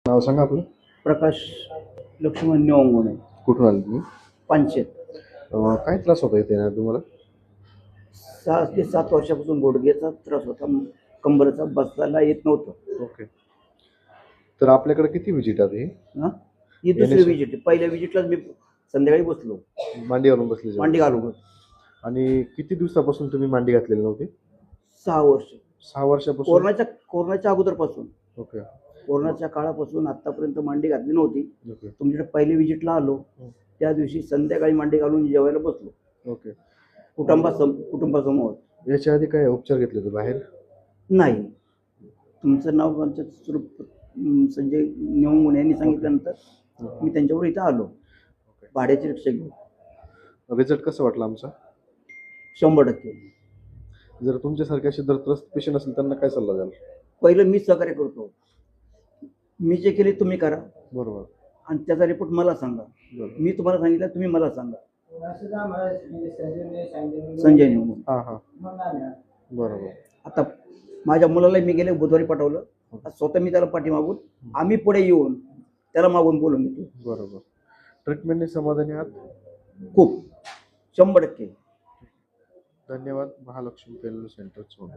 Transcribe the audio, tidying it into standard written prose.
नाव सांगा आपलं. प्रकाश लक्ष्मण निवंगुणे, कुठून आले तुम्ही? पानशेत. काय त्रास होता इथे ना तुम्हाला? 6 ते 7 वर्षापासून गुडघ्याचा त्रास होता. कंबरचा बसायला येत नव्हतं. ओके. तर आपल्याकडे किती विजिट आहे? हां, ही दुसरी विजिट आहे. पहिल्या विजिटलाच मी संध्याकाळी बसलो, मांडी घालून बसले जेव्हा? मांडी घालून. आणि किती दिवसापासून तुम्ही मांडी घातलेली नव्हती? 6 वर्ष. 6 वर्षापासून? कोरोनाच्या अगोदरपासून, ओके. कोरोनाच्या काळापासून आतापर्यंत मांडी घातली नव्हती. ओके. तुमच्याकडे पहिल्या विजिटला आलो, त्या दिवशी संध्याकाळी मांडी घालून जेवायला बसलो ओके. कुटुंबासमोर. याच्या आधी काय उपचार घेतले होते बाहेर? नाही. तुमचं नाव आमचं संजय निवंगुणे यांनी सांगितल्यानंतर मी त्यांच्यावर इथं आलो, भाड्याची रिक्षा घेऊन. रिझल्ट कसं वाटला आमचा? 100%. जर तुमच्यासारखे असे जर त्रस्त पेशंट असेल त्यांना काय सल्ला द्याल? पहिलं मी सहकार्य करतो. मी जे केले तुम्ही करा, बरोबर. आणि त्याचा रिपोर्ट मला सांगा. बरोबर. मी तुम्हाला सांगितलं, तुम्ही मला सांगा. संजय निवंगुणे. हां हां, बरोबर. आता माझ्या मुलाला मी गेले बुधवारी पाठवलं. स्वतः मी त्याला पाठीमागून, आम्ही पुढे येऊन त्याला मागून बोलून घेतो. बरोबर. ट्रीटमेंटने समाधानी आहात? खूप, 100%. धन्यवाद. महालक्ष्मी वेलनेस सेंटर सोडून.